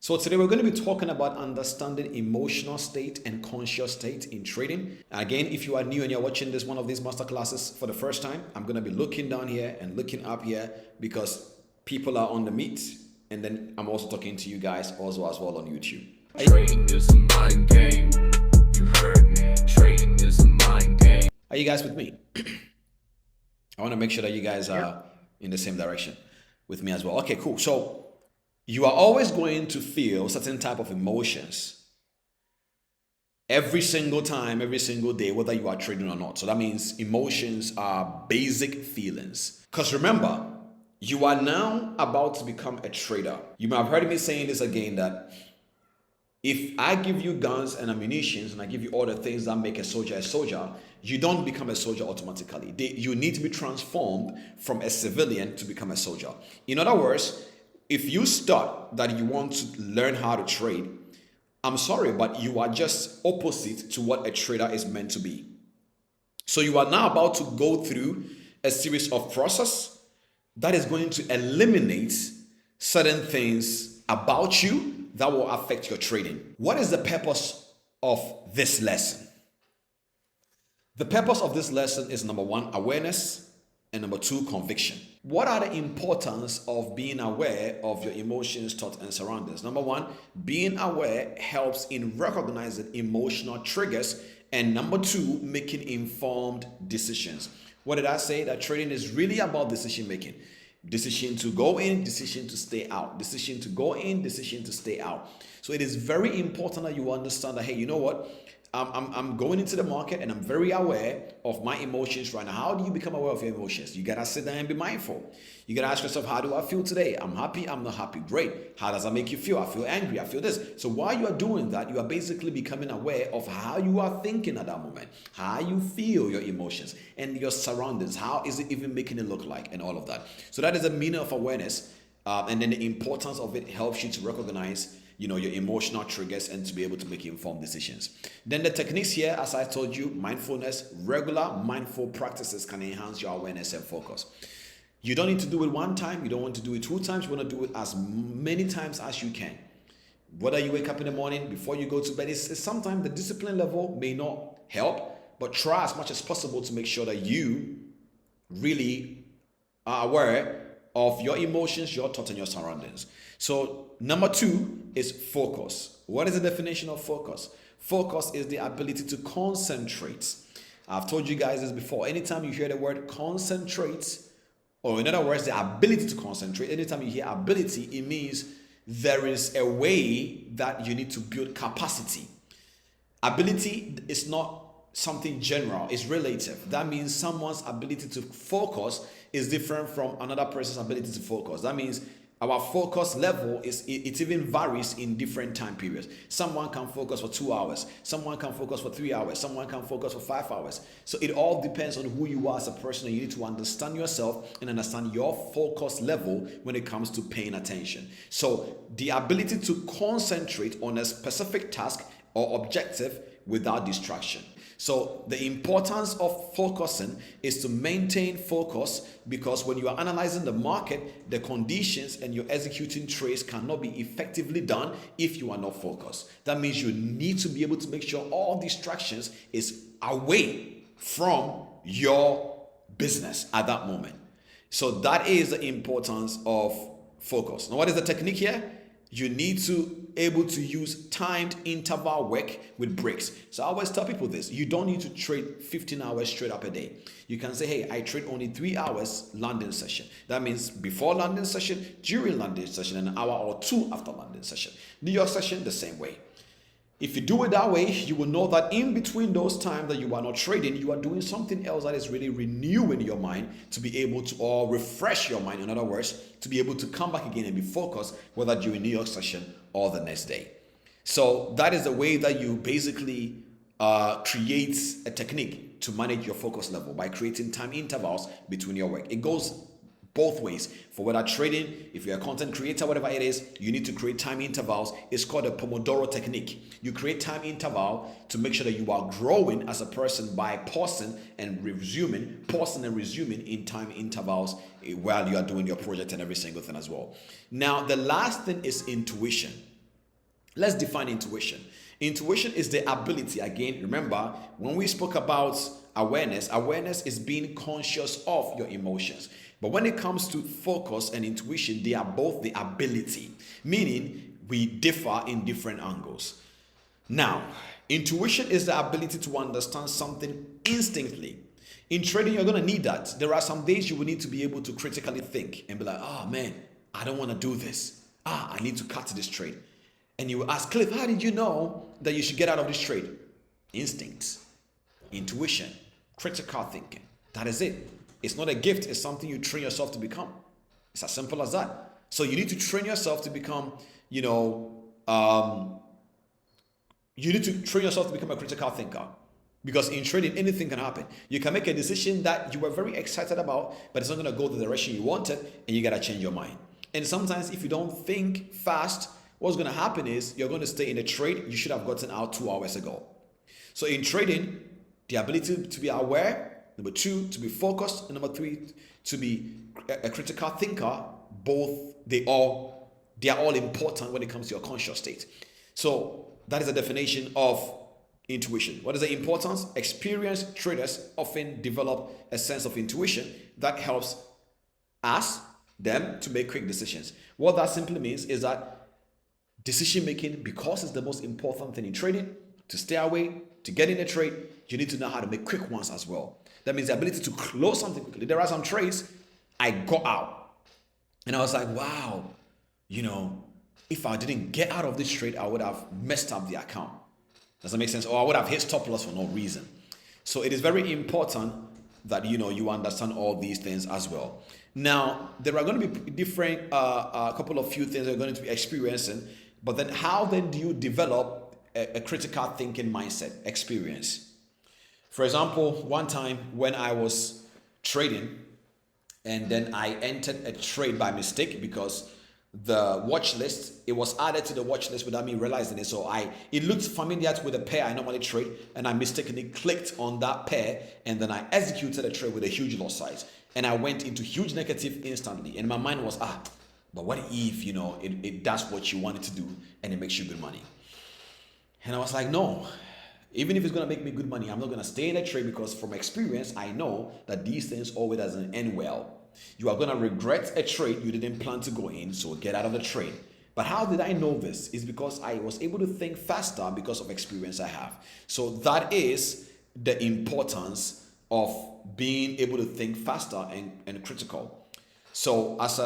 So today we're going to be talking about understanding emotional state and conscious state in trading. Again, if you are new and you're watching one of these masterclasses for the first time, I'm going to be looking down here and looking up here because people are on the meet, and then I'm also talking to you guys also as well on YouTube. Trading is a mind game. You heard me. Trading is a mind game. Are you guys with me? I want to make sure that you guys are in the same direction with me as well. Okay, cool. So you are always going to feel certain type of emotions every single time, every single day, whether you are trading or not. So that means emotions are basic feelings. Because remember, you are now about to become a trader. You might have heard me saying this again, that if I give you guns and ammunition and I give you all the things that make a soldier, you don't become a soldier automatically. You need to be transformed from a civilian to become a soldier. In other words, if you start that you want to learn how to trade, I'm sorry, but you are just opposite to what a trader is meant to be. So you are now about to go through a series of process that is going to eliminate certain things about you that will affect your trading. What is the purpose of this lesson? The purpose of this lesson is number one, awareness, and number two, conviction. What are the importance of being aware of your emotions, thoughts, and surroundings? Number one, being aware helps in recognizing emotional triggers. And number two, making informed decisions. What did I say? That trading is really about decision making. Decision to go in, decision to stay out. Decision to go in, decision to stay out. So it is very important that you understand that, hey, you know what? I'm going into the market and I'm very aware of my emotions right now. How do you become aware of your emotions? You gotta sit down and be mindful. You gotta ask yourself, how do I feel today? I'm happy, I'm not happy. Great. How does that make you feel? I feel angry, I feel this. So while you are doing that, you are basically becoming aware of how you are thinking at that moment, how you feel your emotions and your surroundings. How is it even making it look like, and all of that. So that is the meaning of awareness. And then the importance of it helps you to recognize your emotional triggers and to be able to make informed decisions. Then the techniques here, as I told you, mindfulness, regular mindful practices can enhance your awareness and focus. You don't need to do it one time. You don't want to do it two times. You want to do it as many times as you can. Whether you wake up in the morning, before you go to bed, sometimes the discipline level may not help, but try as much as possible to make sure that you really are aware of your emotions, your thoughts, and your surroundings. So number two is focus. What is the definition of focus? Focus is the ability to concentrate. I've told you guys this before. Anytime you hear the word concentrate, or in other words, the ability to concentrate, anytime you hear ability, it means there is a way that you need to build capacity. Ability is not something general, it's relative. That means someone's ability to focus is different from another person's ability to focus. That means our focus level it even varies in different time periods. Someone can focus for 2 hours, someone can focus for 3 hours, someone can focus for 5 hours. So it all depends on who you are as a person, and you need to understand yourself and understand your focus level when it comes to paying attention. So the ability to concentrate on a specific task or objective without distraction. So the importance of focusing is to maintain focus, because when you are analyzing the market, the conditions and you're executing trades cannot be effectively done if you are not focused. That means you need to be able to make sure all distractions is away from your business at that moment. So that is the importance of focus. Now, what is the technique here? You need to able to use timed interval work with breaks. So I always tell people this: you don't need to trade 15 hours straight up a day. You can say, hey, I trade only 3 hours landing session. That means before landing session, during landing session, and an hour or two after landing session. New York session, the same way. If you do it that way, you will know that in between those times that you are not trading, you are doing something else that is really renewing your mind to be able to, or refresh your mind, in other words, to be able to come back again and be focused, whether during New York session or the next day. So that is the way that you basically create a technique to manage your focus level, by creating time intervals between your work. It goes both ways. For whether trading, if you're a content creator, whatever it is, you need to create time intervals. It's called a Pomodoro technique. You create time interval to make sure that you are growing as a person by pausing and resuming in time intervals while you are doing your project and every single thing as well. Now, the last thing is intuition. Let's define intuition. Intuition is the ability, again, remember, when we spoke about awareness, awareness is being conscious of your emotions. But when it comes to focus and intuition, they are both the ability, meaning we differ in different angles. Now, intuition is the ability to understand something instantly. In trading, you're going to need that. There are some days you will need to be able to critically think and be like, oh man, I don't want to do this. I need to cut this trade. And you will ask, Cliff, how did you know that you should get out of this trade? Instincts, intuition, critical thinking. That is it. It's not a gift, it's something you train yourself to become. It's as simple as that. So you need to train yourself to become, you need to train yourself to become a critical thinker. Because in trading, anything can happen. You can make a decision that you were very excited about, but it's not going to go the direction you wanted, and you got to change your mind. And sometimes if you don't think fast, what's going to happen is you're going to stay in a trade you should have gotten out 2 hours ago. So in trading, the ability to be aware, number 2, to be focused, and number 3, to be a critical thinker, they are all important when it comes to your conscious state. So that is the definition of intuition. What is the importance? Experienced traders often develop a sense of intuition that helps them to make quick decisions. What that simply means is that decision making, because it's the most important thing in trading, to stay away, to get in a trade, you need to know how to make quick ones as well. That means the ability to close something quickly. There are some trades I got out and I was like, wow, if I didn't get out of this trade, I would have messed up the account. Does that make sense? Or I would have hit stop loss for no reason. So it is very important that you understand all these things as well. Now, there are going to be different, a couple of few things you're going to be experiencing, but then how then do you develop a critical thinking mindset experience? For example, one time when I was trading and then I entered a trade by mistake because the watch list, it was added to the watch list without me realizing it. So it looked familiar with a pair I normally trade, and I mistakenly clicked on that pair, and then I executed a trade with a huge loss size. And I went into huge negative instantly. And my mind was, but what if, it does what you want it to do and it makes you good money? And I was like, no, even if it's going to make me good money, I'm not going to stay in a trade, because from experience, I know that these things always doesn't end well. You are going to regret a trade you didn't plan to go in, so get out of the trade. But how did I know this? It's because I was able to think faster because of experience I have. So that is the importance of being able to think faster and critical. So as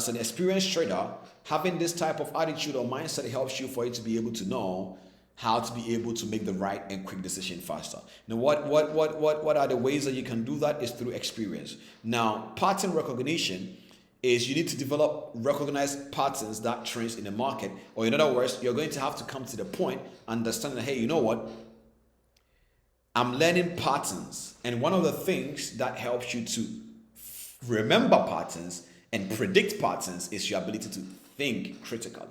an experienced trader, having this type of attitude or mindset helps you for you to be able to know how to be able to make the right and quick decision faster. Now, what are the ways that you can do that? Is through experience. Now, pattern recognition is you need to recognize patterns that trends in the market, or in other words, you're going to have to come to the point understanding, hey, you know what? I'm learning patterns, and one of the things that helps you to remember patterns and predict patterns is your ability to think critically.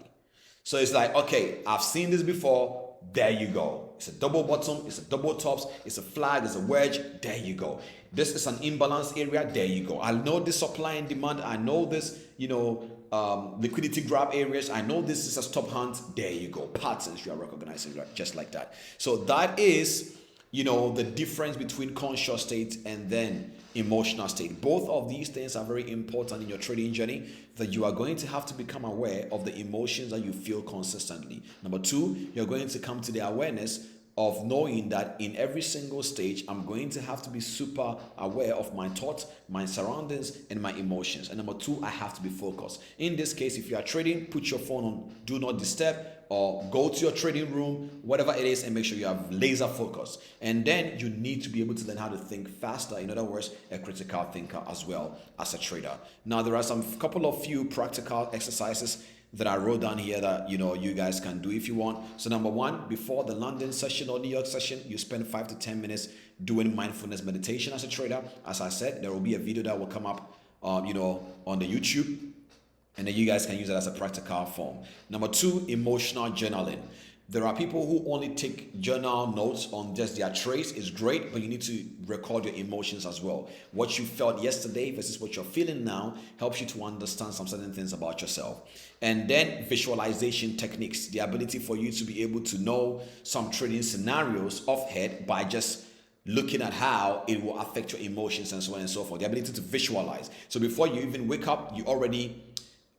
So it's like, okay, I've seen this before. There you go. It's a double bottom, it's a double tops, it's a flag, it's a wedge. There you go. This is an imbalanced area. There you go. I know this supply and demand. I know this, liquidity grab areas. I know this is a stop hunt. There you go. Patterns you are recognizing, right? Just like that. So that is, the difference between conscious state and then emotional state. Both of these things are very important in your trading journey, that you are going to have to become aware of the emotions that you feel consistently. Number 2, you're going to come to the awareness of knowing that in every single stage, I'm going to have to be super aware of my thoughts, my surroundings, and my emotions. And number 2, I have to be focused. In this case, if you are trading, put your phone on do not disturb, or go to your trading room, whatever it is, and make sure you have laser focus. And then you need to be able to learn how to think faster. In other words, a critical thinker as well as a trader. Now, there are couple of few practical exercises that I wrote down here that you guys can do if you want. So number 1, before the London session or New York session, you spend 5 to 10 minutes doing mindfulness meditation as a trader. As I said, there will be a video that will come up on the YouTube, and then you guys can use it as a practical form. Number 2, emotional journaling. There are people who only take journal notes on just their trades. It's great, but you need to record your emotions as well. What you felt yesterday versus what you're feeling now helps you to understand some certain things about yourself. And then visualization techniques, the ability for you to be able to know some trading scenarios off head by just looking at how it will affect your emotions and so on and so forth. The ability to visualize. So before you even wake up, you already,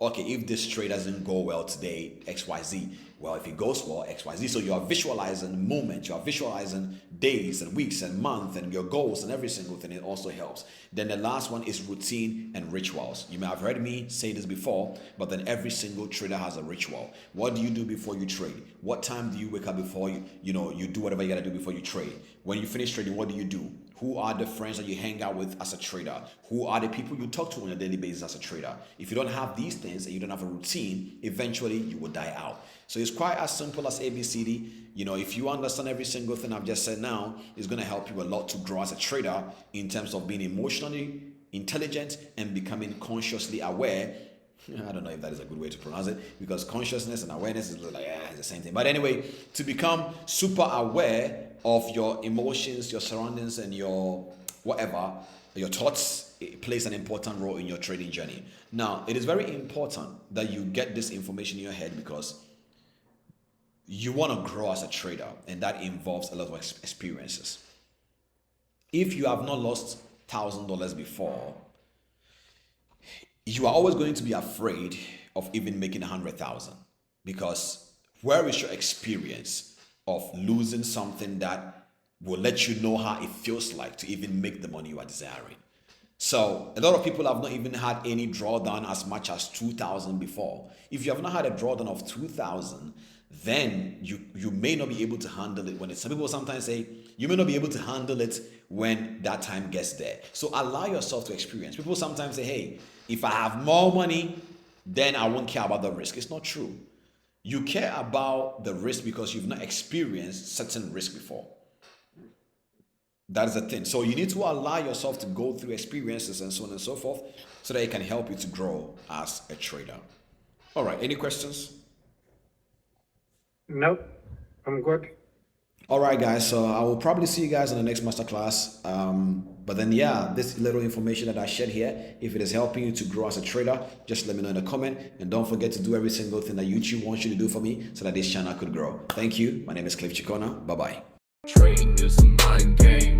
okay, if this trade doesn't go well today, XYZ. Well, if it goes well, XYZ. So you are visualizing moments, you are visualizing days and weeks and months and your goals and every single thing. It also helps. Then the last one is routine and rituals. You may have heard me say this before, but then every single trader has a ritual. What do you do before you trade? What time do you wake up before you do whatever you gotta do before you trade? When you finish trading, what do? Who are the friends that you hang out with as a trader? Who are the people you talk to on a daily basis as a trader? If you don't have these things and you don't have a routine, eventually you will die out. So it's quite as simple as ABCD. If you understand every single thing I've just said now, it's going to help you a lot to grow as a trader in terms of being emotionally intelligent and becoming consciously aware. I don't know if that is a good way to pronounce it, because consciousness and awareness is like it's the same thing. But anyway, to become super aware of your emotions, your surroundings, and your whatever, your thoughts, it plays an important role in your trading journey. Now, it is very important that you get this information in your head because you want to grow as a trader, and that involves a lot of experiences. If you have not lost $1,000 before, you are always going to be afraid of even making 100,000, because where is your experience of losing something that will let you know how it feels like to even make the money you are desiring? So a lot of people have not even had any drawdown as much as 2,000 before. If you have not had a drawdown of 2,000, then you may not be able to handle it when some people sometimes say you may not be able to handle it when that time gets there. So allow yourself to experience. People sometimes say, hey, if I have more money, then I won't care about the risk. It's not true. You care about the risk because you've not experienced certain risk before. That is the thing. So you need to allow yourself to go through experiences and so on and so forth so that it can help you to grow as a trader. All right, any questions? Nope, I'm good. All right, guys. So I will probably see you guys in the next masterclass. But then, yeah, this little information that I shared here, if it is helping you to grow as a trader, just let me know in the comment. And don't forget to do every single thing that YouTube wants you to do for me so that this channel could grow. Thank you. My name is Cheqona. Bye-bye. Trading is a mind game.